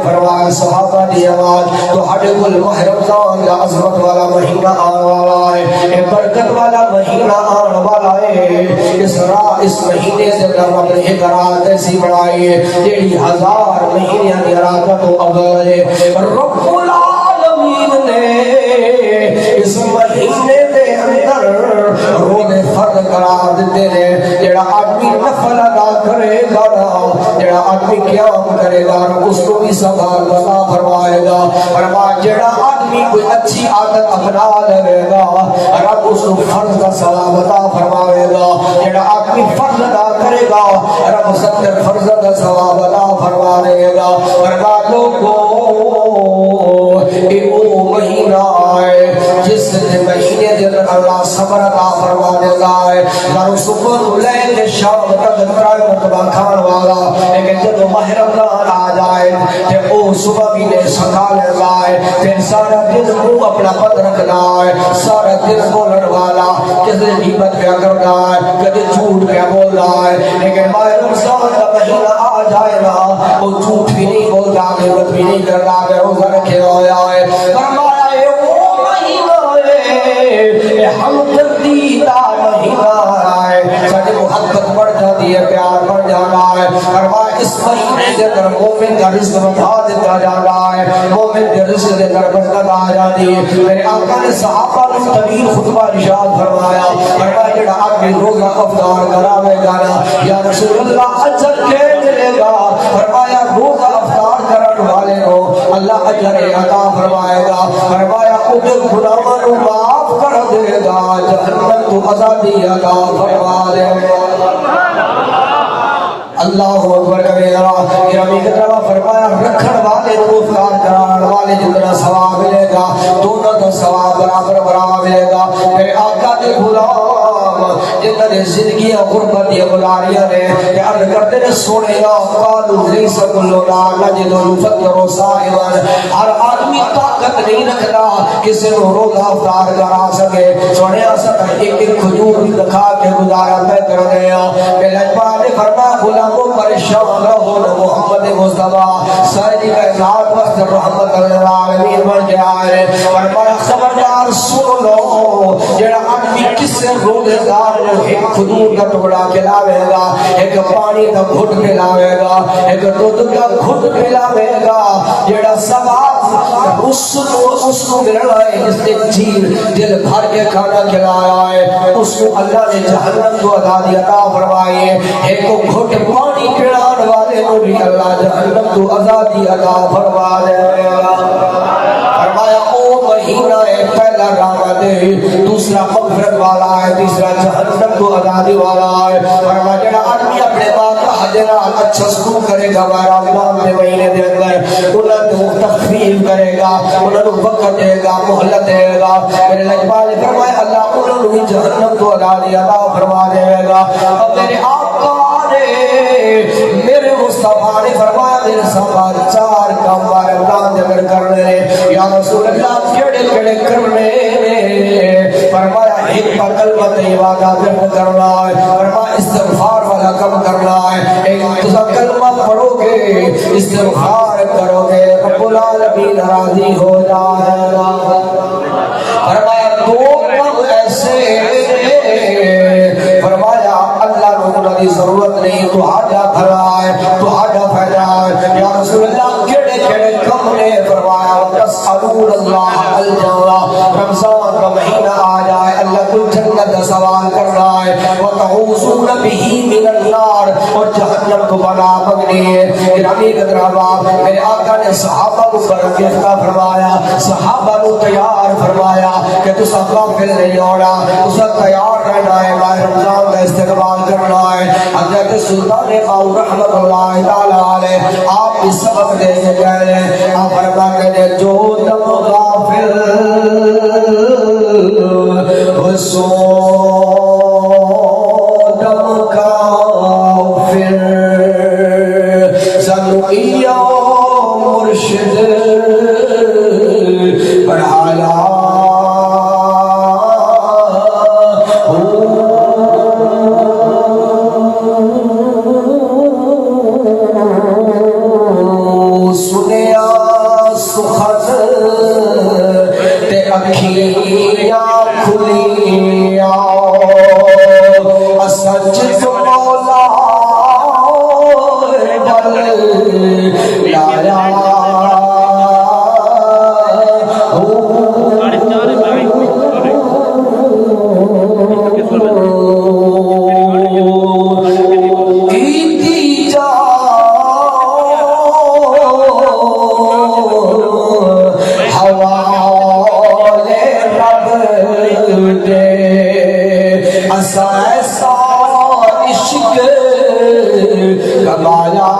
فرمایا صحابہ دی آواز تو ہڈے کل ماہ رمضان دا عظمت والا مہینہ آن والا ہے، اے برکت والا مہینہ آن والا ہے۔ اس مہینے سے رب نے ایک رات ایسی بڑھائی ہے جیڑی 1000 مہینے کی راتوں تو افضل ہے۔ رب العالمین نے اس مہینے دے اندر روزے فرض قرار دیتے ہیں۔ جیڑا آدمی نفل ادا کرے گا، جیڑا آدمی قیام کرے گا اس کو بھی ثواب عطا فرمائے گا۔ فرمایا جیڑا آدمی کوئی اچھی عادت اپنا لے گا رب اس کو فرض کا ثواب عطا فرمائے گا۔ جیڑا آدمی فرض ادا کرے گا رب 70 فرض کا ثواب عطا فرما دے گا۔ فرمایا لوگوں یہ وہ مہینہ ہے جس مہینے کے اندر اللہ صبر عطا فرما دیتا ہے۔ ہر صبح لے کے شام تک ترائے مرتبہ کھان والا، لیکن جب ماہ رمضان آ جائے تے او صبح بھی نے سکھا لیتا ہے، پھر سارا دن منہ اپنا بند رکھنا ہے، سارا دن بولن والا کسی غیبت پہ کرنا ہے، کسی جھوٹ پہ بولنا ہے، لیکن ماہ رمضان کا مہینہ آ جائے نا وہ جھوٹ بھی نہیں بولتا، غیبت بھی نہیں کرتا، روزہ رکھے ہوا ہے۔ فرمایا یہ وہ مہینہ ہے، ہم دردی دا مہینہ ہے، ساری محبت بڑھ جاتی ہے، پیار بڑھ جانا ہے۔ فرمایا اس مہینے کے اندر مومن کا رزق بڑھا دیتا جانا ہے، مومن کے رزق کے اندر برکت آ جاتی ہے۔ میرے آقا نے صحابہ کو طویل خطبہ ارشاد فرمایا، فرمایا جڑا آدمی روزہ افطار کراوے گا نا یا رسول اللہ اجر کے ملے گا۔ فرمایا روزہ افطار کرنے والے کو اللہ اجر عطا فرمائے گا۔ فرمایا اپنے گناہوں کو معاف کر دے گا، جہنم تو آزادی عطا فرما دے گا۔ اللہ اکبر کبیرہ۔ گرامی کرام فرمایا رکھن والے کو افطار کران والے جتنا ثواب ملے گا دونوں کا ثواب برابر ملے گا۔ میرے آقا کے غلام جنہوں نے زندگیاں غربت یا گلاریاں نے عرض کرتے نے سونے یا قالوا لیس کلنا نجد نفطر صائما، ہر آدمی طاقت نہیں رکھتا کسی کو روزہ افطار کرا سکے۔ سونے اسد ایک کھجور دکھا کے گزارا طے کر دیا۔ میرے پاک نے فرمایا غلاموں پریشان رہو نہ محمد مصطفیٰ ساری کائنات وقت رحمت للعالمین بن جائے۔ فرمایا خبردار سن لو جڑا آدمی کس سے روزے دار ایک کھجور کا ٹکڑا کھلاوے گا، ایک پانی کا گھٹ پلاوے گا، ایک دودھ کا گھٹ پلاوے گا، جڑا ثواب اس کو ملنا ہے جس نے جھیل دل بھر کے کھانا کھلایا ہے، اس کو اللہ نے جہنم کو آزادی عطا فرمائی ہے۔ ایک کو گھٹ پانی پلانے والے کو بھی اللہ جہنم کو آزادی عطا فرما دے گا۔ فرمایا او مہینہ ہے پہلا رحمت ہے، دوسرا مغفرت والا ہے، تیسرا جہنم کو آزادی والا ہے۔ فرمایا جڑا آدمی اپنے ماں کا حجرات اچھا سلوک کرے گا رمضان کے مہینے کے اندر انہوں کو تخفیف کرے گا، انہوں کو وقت دے گا، مہلت دے گا، میرے لجپال نے فرمایا اللہ انہوں کو جہنم کو آزادی عطا فرما دے گا۔ اب میرے آقا نے میرے مصطفیٰ نے فرمایا میرے سوال 4 کام رمضان کے اندر کرنے ہیں یا رسول اللہ کیڑے کیڑے کرنے ہیں؟ فرمایا ایک پر کلمہ طیبہ کا ذکر کرنا ہے، فرمایا استغفار والا کم کرنا ہے، ایک کلمہ پڑھو گے استغفار کرو گے رب العالمین راضی ہو جائے گا۔ فرمایا 2 کم ایسے فرمایا اللہ نے کی ضرورت نہیں تو حاجہ پھیلائے تو حاجہ پھیلائے یا رسول اللہ کیڑے کیڑے کم نے؟ فرمایا وَتَسْأَلُونَ اللَّهَ الْجَنَّةَ، رمضان کا مہینہ آ جائے اللہ کو جنت کا سوال کرنا ہے، وَتَعُوذُونَ بِهِ مِنَ النَّارِ، اور جہنم کو بنا مگنی ہے۔ گرامی قدرہ میرے آقا نے صحابہ کو برگفتہ فرمایا، صحابہ کو تیار فرمایا کہ تسا غافل نہیں ہونا، تسا تیار رہنا ہے، ماہ رمضان کا استقبال کرنا ہے۔ حضرت سلطان باؤ رحمت اللہ تعالیٰ علیہ آپ بھی سبق دے کے کہہ رہے ہیں، آپ فرماتے ہیں جو دم غافل سو دم کافر سنقیہ مرشد بڑھالا سنے سنیا سخن تے اکھیاں کھلیاں سچ مولا ڈل لایا ایسا عشق کمایا